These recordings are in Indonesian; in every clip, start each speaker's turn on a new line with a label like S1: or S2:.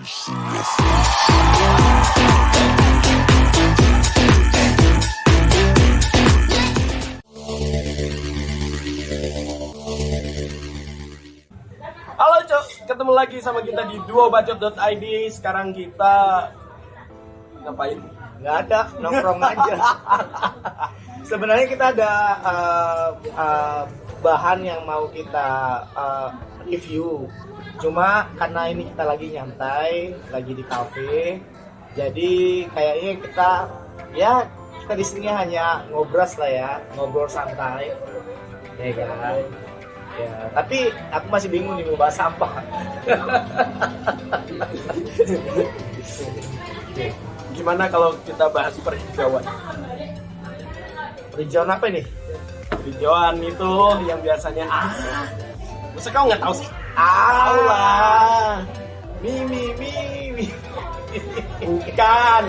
S1: Halo Cok, ketemu lagi sama kita di duobacot.id. Sekarang kita ngapain?
S2: Nggak ada, nongkrong aja. Sebenarnya kita ada bahan yang mau kita review. Cuma karena ini kita lagi nyantai, lagi di cafe, jadi kayaknya kita di sini hanya ngobras lah ya, ngobrol santai, ya kan? Ya, tapi aku masih bingung nih mau bahas apa.
S1: Gimana kalau kita bahas perhijauan?
S2: Perhijauan apa nih?
S1: Perhijauan itu yang biasanya masa kau nggak tahu sih?
S2: Allah.
S1: Bukan.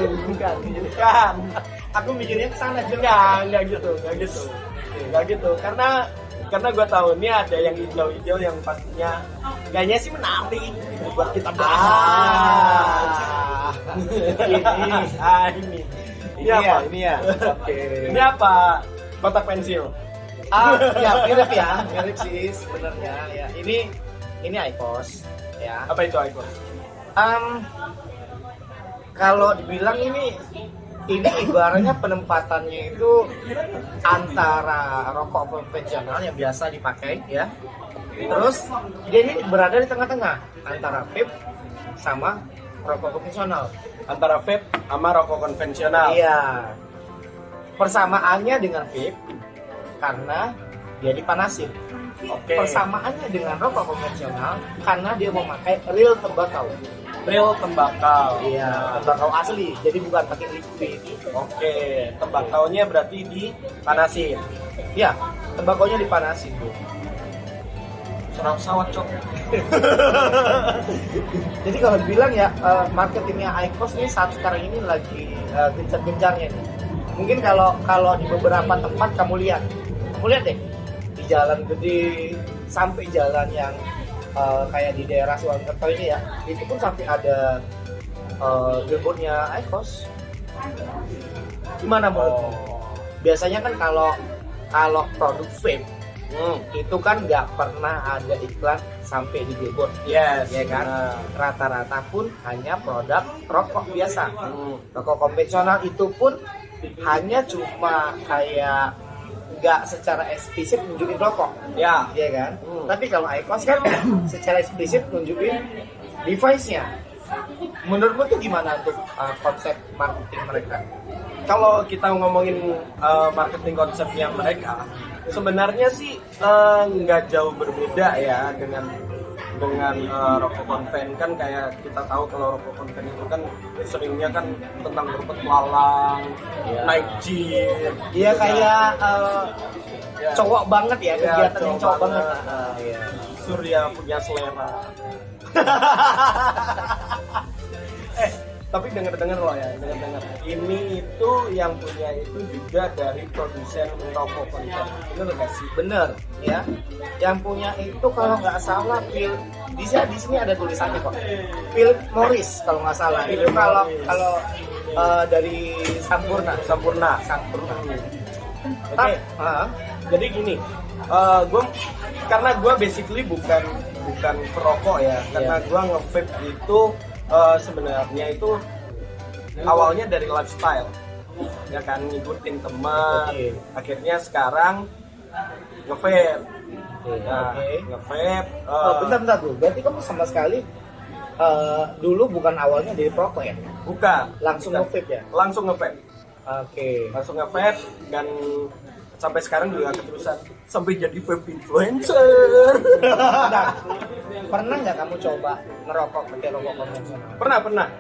S2: Aku mikirnya kesana juga.
S1: Nggak gitu. Karena gue tahu ini ada yang hijau-hijau yang pastinya kayaknya sih menarik buat kita bahas. Ini apa?
S2: Ini ya. Oke.
S1: Ini apa? Kotak pensil.
S2: Ya mirip sih sebenarnya ya. Ini IQOS ya.
S1: Apa itu IQOS?
S2: Kalau dibilang ini ibaratnya penempatannya itu antara rokok konvensional yang biasa dipakai ya. Terus dia ini berada di tengah-tengah antara vape sama rokok konvensional.
S1: Antara vape sama rokok konvensional.
S2: Iya. Persamaannya dengan vape karena dia dipanasin.
S1: Oke.
S2: Persamaannya dengan rokok konvensional karena dia memakai real tembakau.
S1: Real tembakau.
S2: Iya, tembakau asli. Jadi bukan pakai liquid.
S1: Oke, tembakaunya berarti dipanasin.
S2: Iya, tembakaunya dipanasin tuh.
S1: Serap sawat cok.
S2: Jadi kalau dibilang ya marketingnya IQOS ini saat sekarang ini lagi gencar-gencarnya nih. Mungkin kalau di beberapa tempat kamu lihat deh di jalan gede sampai jalan yang kayak di daerah Suwankerto ini ya, itu pun sampai ada billboardnya IQOS. Gimana menurutmu? Biasanya kan kalau produk vape itu kan nggak pernah ada iklan sampai di billboard.
S1: Yes,
S2: ya kan? Rata-rata pun hanya produk rokok biasa. Rokok konvensional itu pun hanya cuma kayak nggak secara eksplisit nunjukin rokok.
S1: Ya,
S2: kan? Tapi kalau IQOS kan secara eksplisit nunjukin device-nya. Menurutmu tuh gimana untuk konsep marketing mereka?
S1: kalau kita ngomongin marketing konsepnya mereka, sebenarnya sih nggak jauh berbeda ya dengan rokok konven. Kan kayak kita tahu kalau rokok konven itu kan seringnya kan tentang berpetualang, naik jeep.
S2: Iya kayak cowok banget ya, kegiatan yang cowok banget.
S1: Surya punya selera. Tapi dengar loh ya, dengar. Ini itu yang punya itu juga dari produsen rokok konven. Bener nggak sih?
S2: Bener ya. Yang punya itu kalau nggak salah di sini ada tulisannya kok. Philip Morris kalau nggak salah. Itu kalau dari Sampurna.
S1: Oke. Jadi gini, karena gue basically bukan perokok ya, karena gue nge-vape itu sebenarnya itu awalnya dari lifestyle, ya kan, ngikutin teman, akhirnya sekarang nge-vape. Nge-vape.
S2: Bentar tuh, berarti kamu sama sekali dulu bukan awalnya dari perokok ya?
S1: Bukan.
S2: Langsung nge-vape ya?
S1: Langsung nge-vape. Langsung nge-vape dan sampai sekarang juga keterusan sampai jadi vape influencer.
S2: Pernah nggak kamu coba ngerokok pakai rokok konvensional?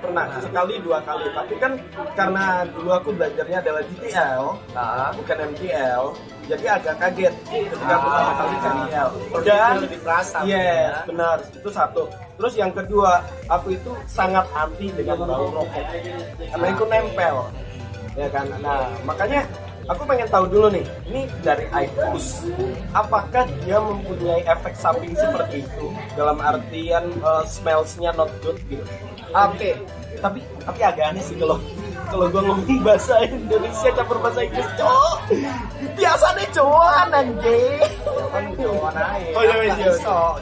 S1: Pernah sekali 2 kali. Tapi kan karena dulu aku belajarnya adalah DTL, bukan MTL, jadi agak kaget ketika pertama kali MTL. Dan
S2: lebih terasa.
S1: Yes, benar. Itu satu. Terus yang kedua, aku itu sangat anti dengan bau rokok karena itu nempel, ya kan. Nah makanya aku pengen tahu dulu nih, ini dari IQOS, apakah dia mempunyai efek samping seperti itu? Dalam artian smells-nya not good gitu.
S2: Oke.
S1: Tapi agak aneh sih kalau gue ngomong bahasa Indonesia campur bahasa Inggris, cowok. Biasanya cowok anjing.
S2: Kan Jawa naik.
S1: Oh, iya, iya, iya.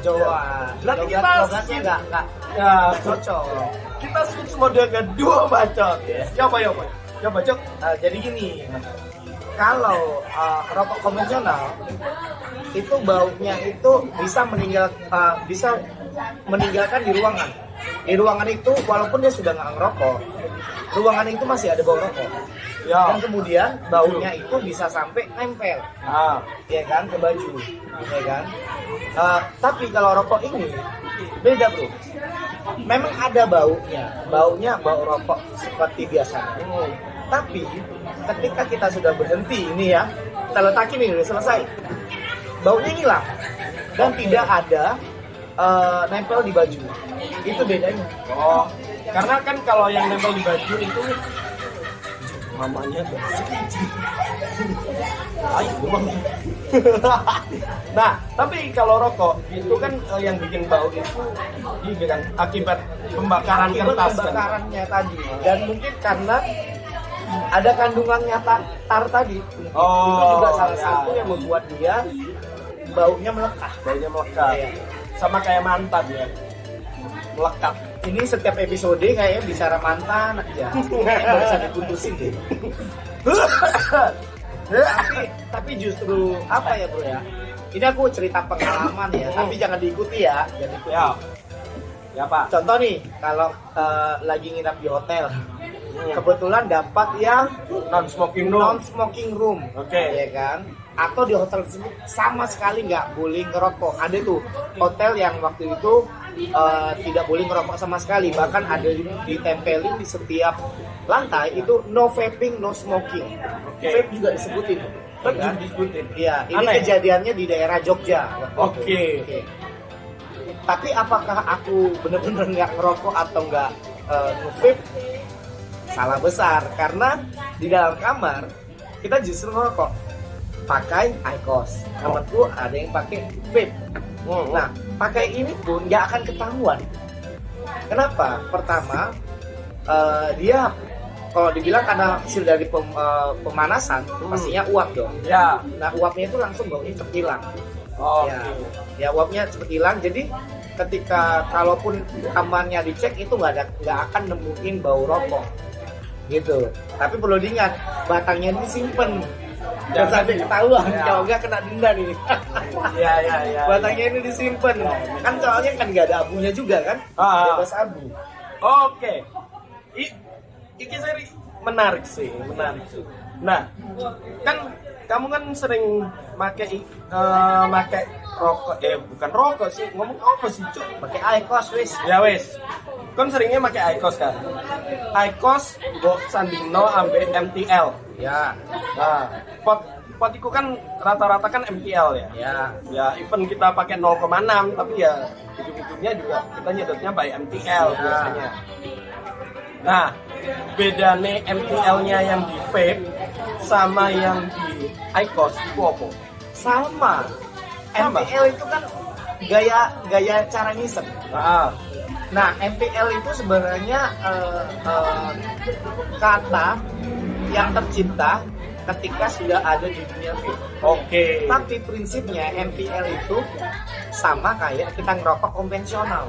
S2: Jawa.
S1: Berarti kita
S2: logatnya enggak
S1: Ya,
S2: cocok.
S1: kita switch mode kedua bacot. Coba. Coba, Cok.
S2: Jadi gini, kalau rokok konvensional itu baunya itu bisa meninggalkan di ruangan. Di ruangan itu walaupun dia sudah nggak ngerokok, ruangan itu masih ada bau rokok.
S1: Ya.
S2: Dan kemudian baunya itu bisa sampai nempel, ya kan, ke baju, ya kan. Tapi kalau rokok ini beda bro. Memang ada baunya bau rokok seperti biasa. Tapi ketika kita sudah berhenti ini ya, kita letakin ini udah selesai, baunya hilang dan tidak ada nempel di baju. Itu bedanya.
S1: Oh, karena kan kalau yang nempel di baju itu mamanya ayo bang. Nah, tapi kalau rokok itu kan yang bikin bau itu ini kan akibat pembakaran kertas kan.
S2: Pembakarannya tadi, dan mungkin karena ada kandungannya tar tadi. Itu juga salah satu yang membuat dia baunya melekat.
S1: Baunya melekat.
S2: Iya.
S1: Sama kayak mantan ya. Melekat.
S2: Ini setiap episode kayaknya bicara mantan aja. Nggak bisa diputusin deh. tapi justru apa ya bro ya? Ini aku cerita pengalaman ya, tapi jangan diikuti ya. Jangan diikuti.
S1: Ya Pak.
S2: Contoh nih, kalau lagi nginap di hotel, kebetulan dapat yang non-smoking room, ya kan? Atau di hotel tersebut sama sekali nggak boleh ngerokok. Ada tuh hotel yang waktu itu tidak boleh ngerokok sama sekali, bahkan ada ditempelin di setiap lantai itu no vaping, no smoking. Vape juga disebutin.
S1: Vape juga disebutin.
S2: Iya, ini
S1: Aneh.
S2: kejadiannya di daerah Jogja.
S1: Oke.
S2: Tapi apakah aku bener-bener nggak ngerokok atau nggak nge-vape? Salah besar, karena di dalam kamar kita justru ngerokok pakai IQOS. Temanku ada yang pakai vape. Nah, pakai ini pun nggak akan ketahuan. Kenapa? Pertama, dia kalau dibilang karena hasil dari pemanasan, pastinya uap dong.
S1: Ya.
S2: Nah, uapnya itu langsung baunya cepet hilang.
S1: Oh,
S2: Ya uapnya cepet hilang. Jadi ketika kalaupun kamarnya dicek itu nggak akan nemuin bau rokok gitu. Tapi perlu diingat, batangnya disimpan. Jangan sampai ketahuan, kalau nggak kena denda nih.
S1: Ya.
S2: Batangnya ini disimpan. Kan soalnya kan nggak ada abunya juga kan? Bebas abu.
S1: Oke. Iki seri menarik sih. Nah, kan kamu kan sering make rokok, bukan rokok sih, ngomong apa sih Cuk?
S2: Pakai IQOS wis.
S1: Ya wes, kan seringnya pakai IQOS kan. IQOS go sandingno ambil MTL.
S2: Ya.
S1: Nah, pot iku kan rata-rata kan MTL ya. Ya, even kita pakai 0,6 tapi ya ujung-ujungnya juga kita nyedotnya by MTL biasanya. Nah, bedanya MTL-nya yang di vape sama yang di IQOS itu apa?
S2: Sama. MTL itu kan gaya cara ngisep. Nah, MPL itu sebenarnya kata yang tercipta ketika sudah ada di dunia vape.
S1: Oke.
S2: Tapi prinsipnya MPL itu sama kayak kita ngerokok konvensional.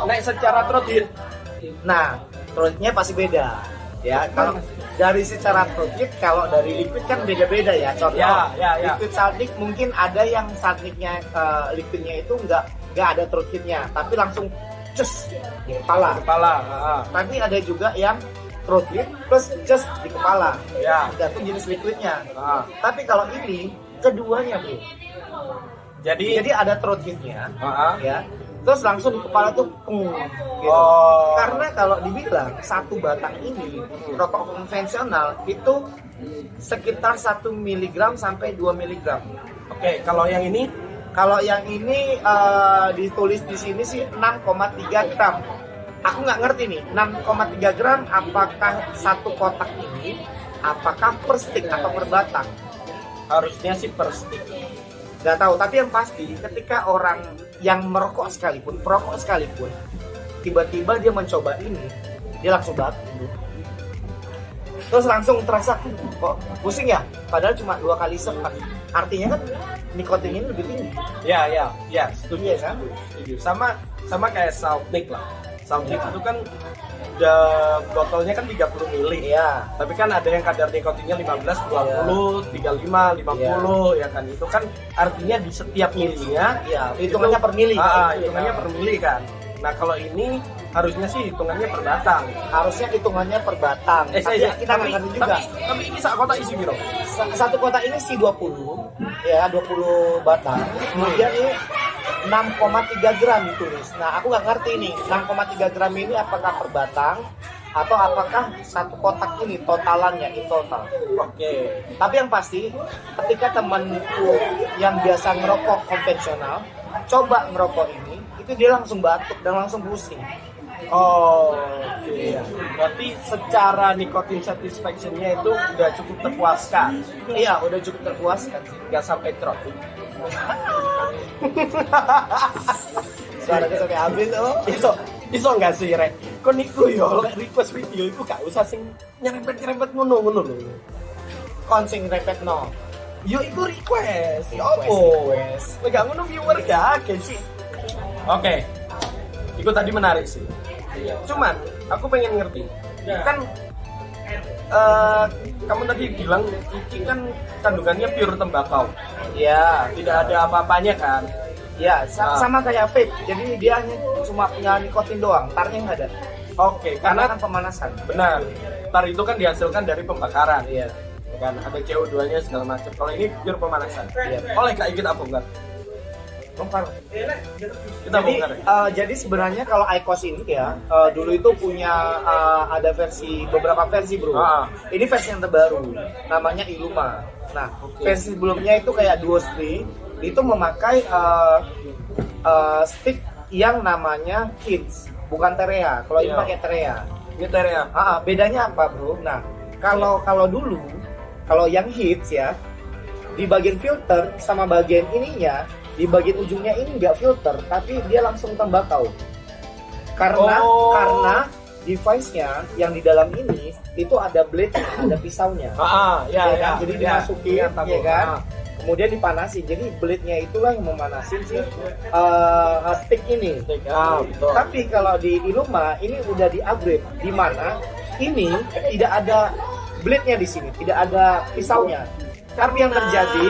S1: Nah, secara throat.
S2: Nah, throatnya pasti beda. Ya, kalau dari secara throat, kalau dari liquid kan beda-beda ya. Contoh,
S1: Ya.
S2: liquid salnik mungkin ada yang salniknya liquidnya itu nggak ada throat hitnya, tapi langsung cus di kepala. Tapi ada juga yang throat hit plus cus di kepala.
S1: Ya.
S2: Tergantung jenis liquidnya. Tapi kalau ini keduanya bro. Jadi ada throat hitnya, ya. Terus langsung di kepala tuh, gitu. Karena kalau dibilang satu batang ini rokok konvensional itu sekitar 1 mg sampai 2 mg.
S1: Oke, kalau yang ini?
S2: Kalau yang ini ditulis di sini sih 6,3 gram. Aku nggak ngerti nih, 6,3 gram apakah satu kotak ini apakah per stick atau per batang?
S1: Harusnya sih per stick.
S2: Nggak tahu, tapi yang pasti ketika orang yang merokok sekalipun, perokok sekalipun, tiba-tiba dia mencoba ini, dia langsung batuk. Terus langsung terasa, kok pusing ya? Padahal cuma 2 kali sepat. Artinya kan nikotin ini lebih tinggi.
S1: Ya, setuju.
S2: Iya kan?
S1: Setuju. Sama kayak Soundnick lah. Soundnick itu kan botolnya kan 30 mili.
S2: Iya.
S1: Tapi kan ada yang kadar nikotinnya 15, 20, 35, 50 ya kan. Itu kan artinya di setiap milinya
S2: Iya, hitungannya per mili.
S1: hitungannya per mili kan. Nah, kalau ini harusnya sih hitungannya per batang.
S2: Harusnya hitungannya per batang. Tapi kita nggak ngerti juga.
S1: Tapi ini sak kotak isi biro.
S2: Satu kotak ini isi 20, ya 20 batang. Kemudian ini 6,3 gram ditulis. Nah, aku nggak ngerti ini 6,3 gram ini apakah per batang atau apakah satu kotak ini totalannya in total.
S1: Oke.
S2: Tapi yang pasti ketika temanku yang biasa ngerokok konvensional coba ngerokok ini, itu dia langsung batuk dan langsung pusing.
S1: Oh, oke. Berarti secara nicotine satisfaction-nya itu udah cukup terpuaskan.
S2: Iya, udah cukup terpuaskan sih.
S1: Nggak sampai drop.
S2: Suaranya sampai habis oh.
S1: Iso nggak sih, Rek? Kok niku yo lek request video iku gak usah sing nyerempet-nyerempet ngono lho.
S2: Konsing repet no.
S1: Yo iku request. Ya
S2: Request,
S1: opo?
S2: request.
S1: Lek gak ngono viewer gak akeh sih. Oke. Itu tadi menarik sih. Cuman aku pengen ngerti. Kan kamu tadi bilang ini kan kandungannya pure tembakau.
S2: Iya,
S1: Tidak ada apa-apanya kan?
S2: iya, sama kayak vape. Jadi dia hanya cuma punya nikotin doang, tarnya nggak ada.
S1: Oke,
S2: Karena
S1: karena
S2: kan pemanasan.
S1: benar. Tar itu kan dihasilkan dari pembakaran.
S2: Iya.
S1: Kan ada CO2-nya segala macam. Kalau ini pure pemanasan.
S2: Iya.
S1: Oleh kak ikut apa enggak?
S2: Bongkar.
S1: Kita
S2: Jadi,
S1: bongkar.
S2: jadi sebenarnya kalau IQOS ini ya dulu itu punya ada beberapa versi bro. Ini versi yang terbaru, namanya Illuma. Nah, versi sebelumnya itu kayak Duo Street, itu memakai stick yang namanya Hits, bukan Terea. Kalau ini
S1: Iya.
S2: pakai Terea.
S1: Ini Terea.
S2: Bedanya apa bro? Nah, kalau dulu, kalau yang Hits ya, di bagian filter sama bagian ininya, di bagian ujungnya ini nggak filter, tapi dia langsung tembakau. Karena device-nya yang di dalam ini itu ada blade, ada pisaunya. Ya kan? Jadi dimasukin, ya kan? Kemudian dipanasi. Jadi blade-nya itulah yang memanasin si stick ini.
S1: Betul.
S2: Tapi kalau di Illuma ini udah di-upgrade, di mana ini tidak ada blade-nya di sini, tidak ada pisaunya. Tapi yang terjadi,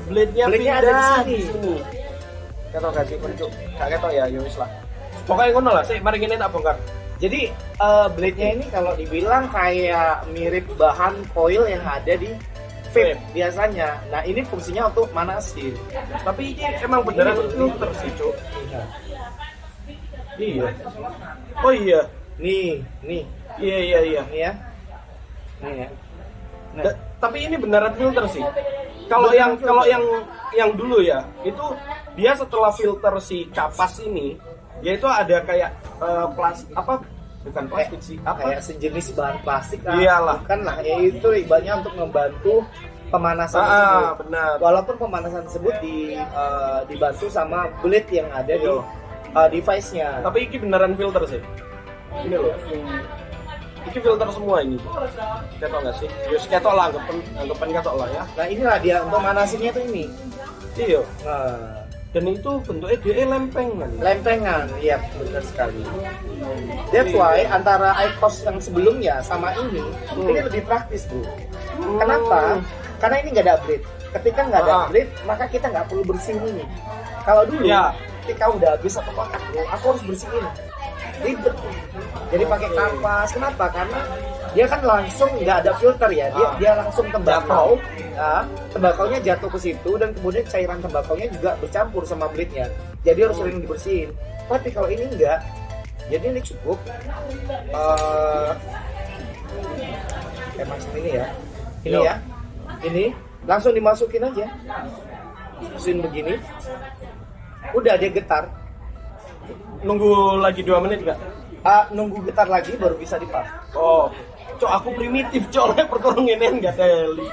S1: blade-nya
S2: ada di sini.
S1: Ketok gak sih kunjuk? Gak ketok ya, yowis lah. Pokoknya ngono lah, sih mari ngene tak bongkar.
S2: Jadi blade-nya ini kalau dibilang kayak mirip bahan coil yang ada di vape biasanya. Nah ini fungsinya untuk manasin.
S1: Tapi ini emang beneran filter sih, Cuk. Iya. Oh iya.
S2: Nih.
S1: Iya.
S2: Nih ya. Nih ya. Nah.
S1: Tapi ini beneran filter sih. Kalau yang dulu ya, itu dia setelah filter si kapas ini, dia itu ada kayak plastik apa? Bukan plastik sih, apa?
S2: Kayak sejenis bahan plastik lah.
S1: Iyalah.
S2: Bukan lah, ya itu ibaratnya untuk membantu pemanasan tersebut.
S1: Benar.
S2: Walaupun pemanasan tersebut dibantu sama blade yang ada di device-nya.
S1: Tapi ini beneran filter sih. Ini loh. Ini filter semua ini. Ketok nggak sih? Yus ketok lah, anggapan ketok lah ya.
S2: Nah inilah dia untuk manasinnya tuh ini.
S1: Iya.
S2: Nah,
S1: Dan itu bentuknya dia lempengan.
S2: lempengan, iya benar sekali. That's why antara IQOS yang sebelumnya sama ini lebih praktis bro. Kenapa? Karena ini nggak ada blade. Ketika nggak ada blade, maka kita nggak perlu bersihin ini. Kalau dulu, ketika udah habis satu kotak bro, aku harus bersihin. Ribet. Jadi pakai kapas. Kenapa? Karena dia kan langsung nggak ada filter ya. Dia langsung tembakau. Nah, tembakaunya jatuh ke situ dan kemudian cairan tembakaunya juga bercampur sama blade-nya. Jadi harus sering dibersihin. Tapi kalau ini enggak, jadi ini cukup kayak macam ini ya. Ini ya. Ini langsung dimasukin aja. Masukin begini. Udah dia getar.
S1: Nunggu lagi 2 menit nggak?
S2: Nunggu getar lagi baru bisa dipas.
S1: Oh, cok aku primitif cok oleh perkorong ini nggak teli.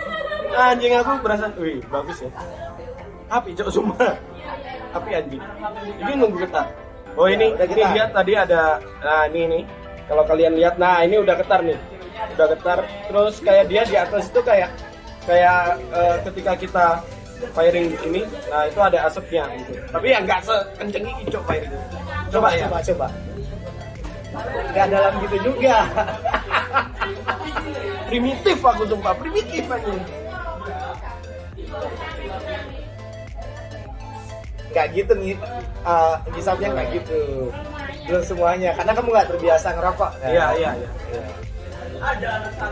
S1: Anjing aku berasa, wih bagus ya. Api cok semua. Api anjing. Ini nunggu ketar. Oh ini lihat tadi ada, nah ini nih. Kalau kalian lihat, nah ini udah ketar nih. Udah ketar. Terus kayak dia di atas itu kayak ketika kita firing ini, nah itu ada asapnya gitu. Tapi ya nggak sekenceng ini cok firing. Coba.
S2: Nggak dalam gitu juga.
S1: Primitif aku sumpah, primitif aja.
S2: Nggak gitu nih, misalnya nggak gitu. Belum semuanya, karena kamu nggak terbiasa ngerokok. Kan?
S1: Iya.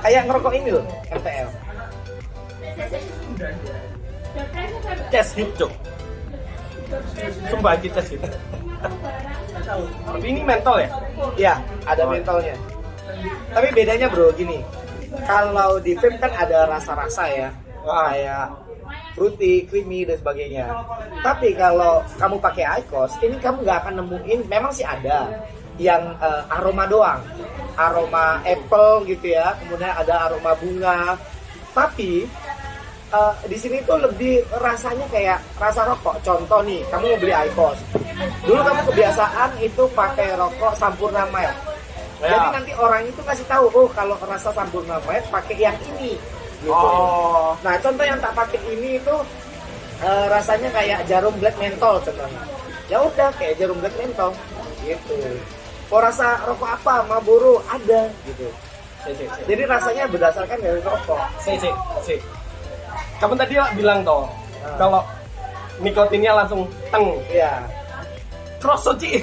S2: Kayak ngerokok ini loh, MTL.
S1: Chest hit cok. Sumpah ini chest hit. Tapi ini mentol ya?
S2: Iya, ada mentolnya. Tapi bedanya bro gini, kalau di vape kan ada rasa-rasa ya, kayak fruity, creamy dan sebagainya. Tapi kalau kamu pakai IQOS, ini kamu nggak akan nemuin. Memang sih ada yang aroma doang, aroma apple gitu ya. Kemudian ada aroma bunga. Tapi di sini tuh lebih rasanya kayak rasa rokok. Contoh nih, kamu mau beli IQOS. Dulu kamu kebiasaan itu pakai rokok Sampurna Mild.
S1: Ya.
S2: Jadi nanti orang itu kasih tahu, oh kalau rasa Sampurna Mild pakai yang ini. Gitu.
S1: Oh.
S2: Nah contoh yang tak pakai ini itu rasanya kayak jarum black mentol contohnya. Ya udah kayak jarum black mentol gitu. Mau rasa rokok apa? Marlboro ada gitu. Jadi rasanya berdasarkan dari rokok.
S1: Si. Kamu tadi bilang toh, kalau nikotinnya langsung teng.
S2: Iya.
S1: Kroso Ci.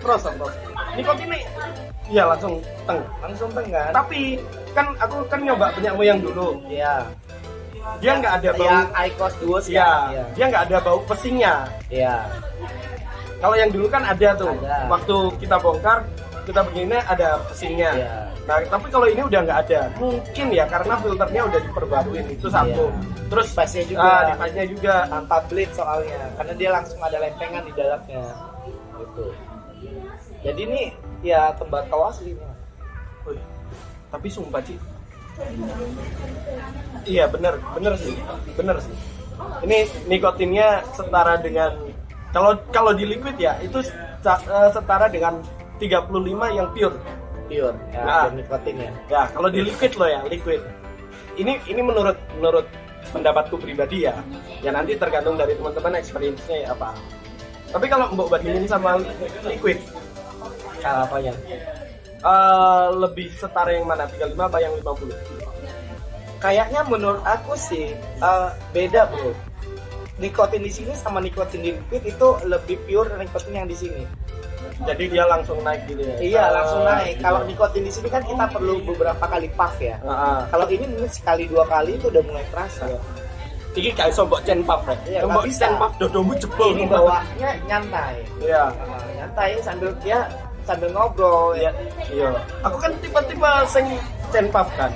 S1: Kroso. Nikotinnya iya langsung teng.
S2: Langsung tengah.
S1: Tapi kan aku kan nyoba penyakmu yang dulu.
S2: Iya.
S1: Dia nggak ada bau.
S2: Yang IQOS Duo sih.
S1: Iya. Dia nggak ada bau pesingnya.
S2: Iya.
S1: Kalau yang dulu kan ada tuh.
S2: Ada.
S1: Waktu kita bongkar, kita begini ada pesingnya.
S2: Iya.
S1: Nah, tapi kalau ini udah nggak ada. Mungkin ya karena filternya udah diperbaruin itu satu.
S2: Iya.
S1: Terus
S2: Device-nya juga.
S1: device-nya juga.
S2: Tanpa bleed soalnya, karena dia langsung ada lempengan di dalamnya. Gitu. Jadi ini ya tembakau asli.
S1: Wih, tapi sumpah Ci. Iya bener sih. Ini nikotinnya setara dengan kalau di liquid ya itu setara dengan 35 yang pure.
S2: Pure, ya,
S1: Nah.
S2: nikotinnya.
S1: Ya, kalau di liquid loh ya, liquid. Ini menurut pendapatku pribadi ya. Ya nanti tergantung dari teman-teman experience-nya ya apa. Tapi kalau mbok bandingin sama liquid,
S2: Apanya?
S1: lebih setara yang mana? 35 apa yang 50?
S2: Kayaknya menurut aku sih beda bro. Nikotin di sini sama nikotin di liquid itu lebih pure nikotin yang di sini.
S1: Jadi dia langsung naik gitu ya?
S2: Iya langsung naik.
S1: Gitu.
S2: Kalau nikotin di sini kan kita perlu beberapa kali puff ya. Kalau ini mungkin sekali dua kali itu udah mulai terasa.
S1: Iki kayak sombok cen puff ya?
S2: Iya,
S1: Sombok
S2: nggak bisa.
S1: cen puff dodomu jebol.
S2: Ini bawahnya nyantai.
S1: Iya.
S2: Nyantai sambil ngobrol ya.
S1: Iya. Aku kan tipe-tipe sing cen puff kan.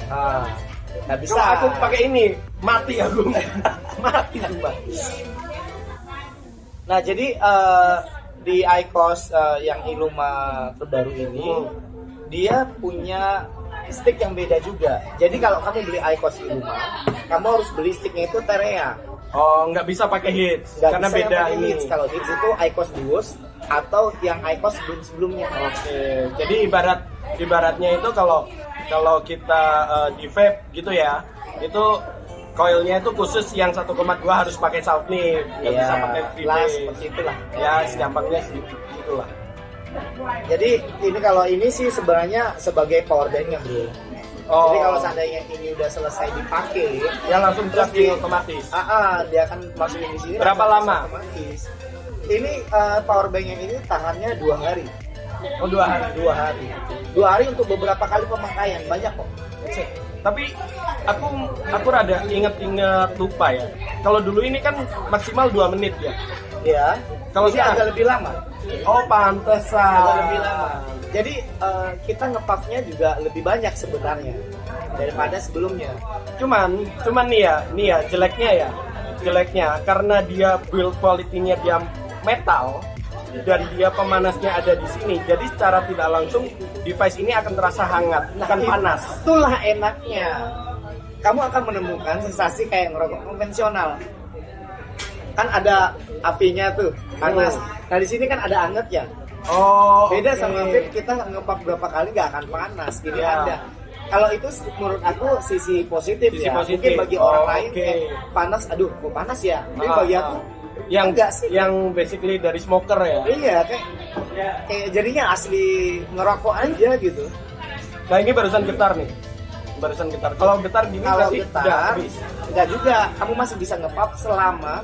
S2: Nggak bisa.
S1: Bisa aku pakai ini mati aku.
S2: Mati sumpah. Nah jadi di IQOS yang Illuma terbaru ini dia punya stick yang beda juga. Jadi kalau kamu beli IQOS Illuma, kamu harus beli sticknya itu Terea.
S1: Oh, nggak bisa pakai hits
S2: Nggak
S1: karena
S2: bisa
S1: beda
S2: yang pakai
S1: ini.
S2: hits. Kalau hits itu IQOS Duos atau yang IQOS sebelumnya.
S1: Oke. Jadi ibaratnya itu kalau kita di vape gitu ya, itu coilnya itu khusus yang 1,2 harus pakai salt nip, nggak bisa pakai free
S2: lah,
S1: base.
S2: seperti itulah.
S1: Ya, segampangnya itulah.
S2: Jadi ini sih sebenarnya sebagai power bank-nya bro.
S1: Oh.
S2: Jadi kalau seandainya ini udah selesai dipakai,
S1: Ya langsung charging otomatis.
S2: dia akan masukin di sini.
S1: Berapa
S2: langsung
S1: lama?
S2: Otomatis. Ini power bank yang ini tahannya 2 hari.
S1: Oh, 2 hari.
S2: 2 hari. 2 hari untuk beberapa kali pemakaian, banyak kok.
S1: Tapi aku rada inget lupa ya. Kalau dulu ini kan maksimal 2 menit ya.
S2: Ya.
S1: Kalau
S2: Ini
S1: sekarang?
S2: agak lebih lama.
S1: Oh, pantesan.
S2: Agak lebih lama. Jadi kita ngepuffnya juga lebih banyak sebenarnya daripada sebelumnya.
S1: Cuman nih ya jeleknya karena dia build quality-nya dia metal, dan dia pemanasnya ada di sini. Jadi secara tidak langsung device ini akan terasa hangat, bukan panas.
S2: Itulah enaknya. Kamu akan menemukan sensasi kayak ngerokok konvensional. Kan ada apinya tuh, panas. Nah di sini kan ada angetnya.
S1: Oh,
S2: Beda
S1: oke.
S2: sama vape, kita ngepak berapa kali nggak akan panas. Ini
S1: Ya.
S2: ada. Kalau itu menurut aku sisi positif
S1: Sisi
S2: ya.
S1: positif.
S2: Mungkin bagi orang
S1: Oh,
S2: lain
S1: oke.
S2: kayak panas, aduh kok panas ya. Tapi bagi aku
S1: yang
S2: enggak sih.
S1: yang basically dari smoker ya.
S2: Iya kayak jadinya asli ngerokok aja gitu.
S1: Nah ini barusan getar nih. Barusan getar. Kalau getar gini
S2: Kalau
S1: berarti udah
S2: getar,
S1: habis.
S2: enggak juga. Kamu masih bisa ngepap selama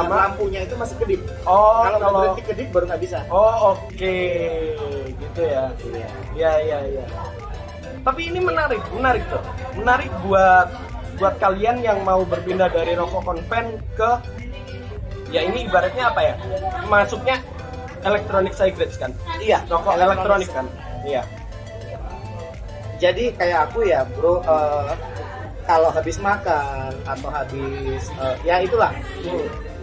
S2: lampunya itu masih kedip.
S1: Oh,
S2: Kalau udah
S1: kalau
S2: berhenti kedip baru nggak bisa.
S1: oh oke, gitu ya. Iya. Tapi ini menarik tuh. Menarik buat kalian yang mau berpindah dari rokok konven ke ya ini ibaratnya apa ya? Masuknya electronic cigarettes kan?
S2: Iya,
S1: Rokok elektronik kan? Iya.
S2: Jadi kayak aku ya bro, kalau habis makan atau habis ya itulah.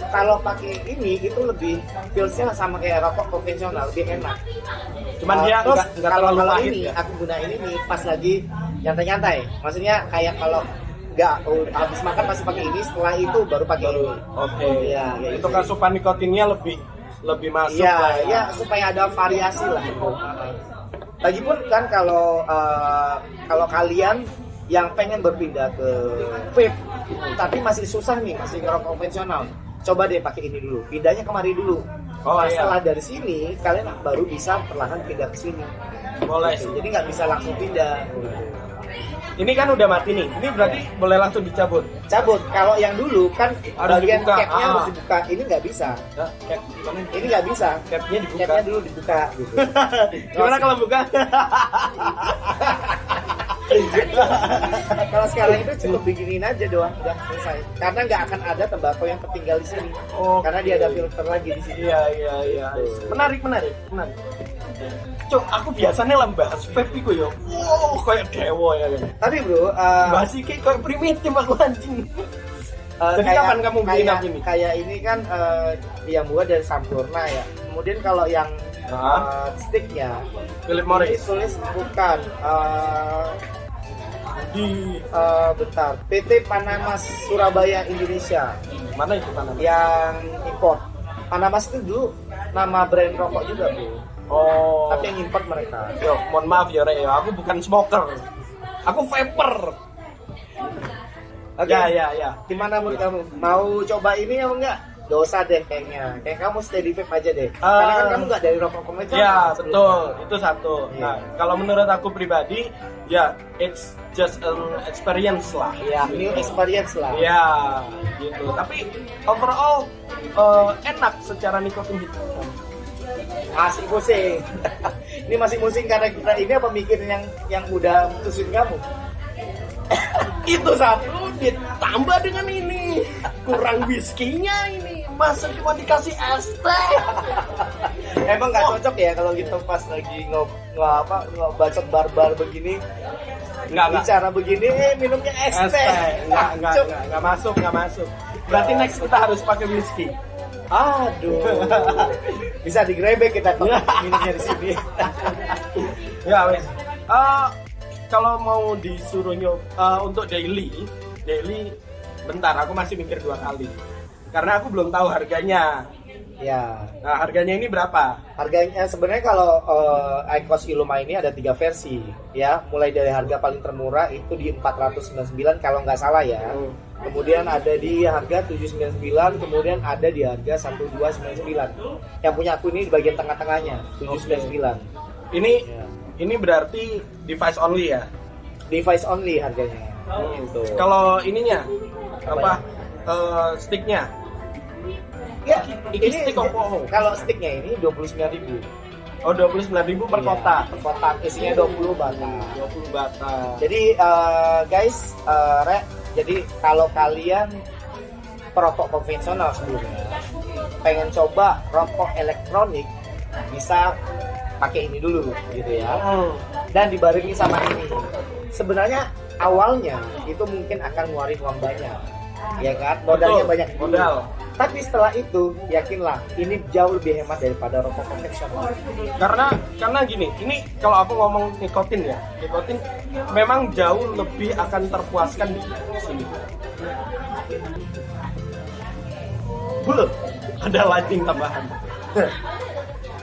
S2: Kalau pakai ini itu lebih feelsnya sama kayak rokok konvensional, lebih enak.
S1: Cuman dia
S2: Terus
S1: nggak
S2: kalau
S1: terlalu pahit
S2: ini
S1: ya?
S2: aku gunain ini pas lagi nyantai-nyantai. Maksudnya kayak kalau nggak habis makan masih pakai ini, setelah itu baru pakai ini.
S1: Oke.
S2: Iya, ya
S1: Itu kan asupan nikotinnya lebih masuk
S2: Iya,
S1: lah
S2: ya supaya ada variasi lah. Lagipun kan kalau kalian yang pengen berpindah ke vape tapi masih susah nih, masih ngerokok konvensional, coba deh pakai ini dulu, pindahnya kemari dulu.
S1: Oh,
S2: Nah,
S1: iya.
S2: setelah dari sini kalian baru bisa perlahan pindah ke sini.
S1: Boleh
S2: Gitu.
S1: sih.
S2: Jadi nggak bisa langsung pindah.
S1: Ini kan udah mati nih. Ini berarti boleh langsung dicabut.
S2: Cabut. Kalau yang dulu kan
S1: Harus
S2: bagian
S1: dibuka.
S2: capnya
S1: Ah.
S2: harus dibuka. Ini nggak bisa.
S1: Ya, cap gimana?
S2: Ini nggak bisa.
S1: Capnya dibuka.
S2: Capnya dulu dibuka. Gitu.
S1: Gimana kalau buka?
S2: Kalau sekarang itu cukup beginiin aja doang, udah selesai. Karena nggak akan ada tembakau yang tertinggal di sini.
S1: Oke.
S2: Karena dia ada filter lagi di sini.
S1: Iya. Menarik. Cuk, aku biasanya lah bahas vape iku yo. Wow, kayak dewa ya kan.
S2: Tapi bro,
S1: Bahas iki kayak primitif aku anjing. Jadi kapan kamu bikin
S2: kayak,
S1: app ini?
S2: Kayak ini kan yang buat dari Sampurna ya. Kemudian kalau yang sticknya
S1: Philip
S2: ini
S1: Morris
S2: tulis bukan
S1: di
S2: bentar, PT Panamas Surabaya Indonesia
S1: mana itu tanah?
S2: yang import. Panamas itu dulu nama brand rokok juga bro.
S1: Oh.
S2: Tapi yang import mereka.
S1: Yo, mohon maaf ya, Rek. Aku bukan smoker. Aku vapor.
S2: Oke.
S1: Ya.
S2: Gimana menurut kamu? Mau coba ini apa enggak? Gak usah deh kayaknya. Kayak kamu steady vape aja deh. Karena kan kamu nggak dari rokok konvensional.
S1: Ya, betul. Itu satu.
S2: Iya.
S1: Nah, kalau menurut aku pribadi, ya it's just an experience lah.
S2: Ya, new experience lah.
S1: Ya, gitu. Tapi overall enak secara nikotin gitu.
S2: Masih pusing. Ini masih pusing karena kita ini apa mikirin yang udah mutusin kamu?
S1: Itu satu ditambah dengan ini kurang whisky-nya ini. Masa cuma dikasih es teh?
S2: Emang nggak cocok ya kalau gitu pas lagi ngebacot barbar begini.
S1: Enggak.
S2: Bicara begini, minumnya es
S1: Es
S2: teh.
S1: teh. Enggak masuk. Berarti next kita harus pakai whisky.
S2: Aduh. Bisa digrebek kita kalau minumnya di sini.
S1: Ya wes. Kalau mau disuruh untuk daily bentar aku masih mikir 2 kali. Karena aku belum tahu harganya.
S2: Ya.
S1: Nah, harganya ini berapa?
S2: Harganya sebenarnya kalau IQOS Illuma ini ada 3 versi ya. Mulai dari harga paling termurah itu di 499 kalau nggak salah ya. Kemudian ada di harga 799, kemudian ada di harga 1299. Yang punya aku ini di bagian tengah-tengahnya 799.
S1: Ini berarti device only ya?
S2: Device only harganya. Gitu.
S1: Kalau ininya
S2: Apa
S1: sticknya?
S2: Ya,
S1: Ini stick apa?
S2: kalau sticknya ini 29.000
S1: Oh, 29.000 per kotak.
S2: Per kotak isinya 20 batang.
S1: 20 batang.
S2: Jadi guys, jadi kalau kalian perokok konvensional sebelumnya pengen coba rokok elektronik, bisa pakai ini dulu gitu ya. Dan dibarengi sama ini. Sebenarnya awalnya itu mungkin akan ngeluarin uang banyak. Ya kan? Modalnya
S1: Betul,
S2: banyak dulu.
S1: modal.
S2: Tapi setelah itu, yakinlah ini jauh lebih hemat daripada rokok konvensional.
S1: Karena gini, ini kalau aku ngomong nikotin ya, nikotin memang jauh lebih akan terpuaskan di sini. Belum ada lighting tambahan.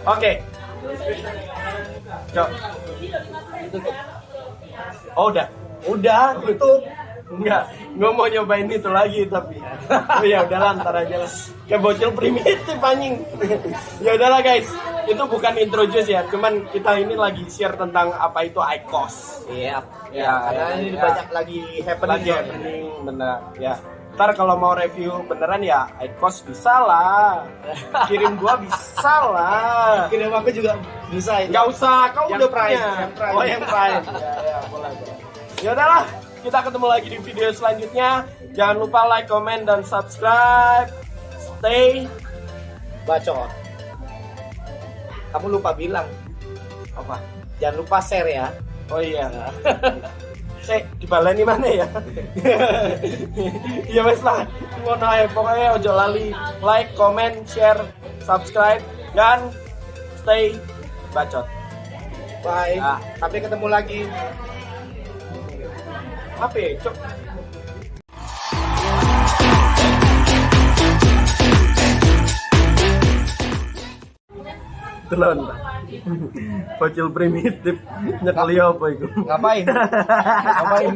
S1: Oke. Cok. Oh udah tutup. Enggak mau nyobain itu lagi tapi. Oh ya udahlah, ntar aja lah. Kayak bocil primitif anjing. Ya udahlah guys, itu bukan introduce ya, cuman kita ini lagi share tentang apa itu IQOS.
S2: Iya.
S1: Ya,
S2: Karena ini
S1: ya.
S2: banyak lagi happening.
S1: Bener ya. Ntar kalau mau review beneran ya IQOS bisa lah. Kirim gua bisa lah.
S2: Kirim aku juga bisa.
S1: Nggak usah, kau
S2: Yang
S1: udah
S2: Prime,
S1: punya.
S2: yang Prime.
S1: Oh yang Prime. Ya boleh. Ya udahlah, kita ketemu lagi di video selanjutnya. Jangan lupa like, comment, dan subscribe. Stay.
S2: Bacot. Kamu lupa bilang.
S1: Apa?
S2: Jangan lupa share ya.
S1: Oh iya. Dibaleni mana ya? Ya wes lah. Ngono ae, pokoknya ojo lali like, comment, share, subscribe, dan stay bacot.
S2: Bye.
S1: Ah.
S2: Sampai ketemu lagi.
S1: Apa ya, Cok? Telon. Bocil primitif nyekeli apa itu?
S2: Ngapain? Ngapain?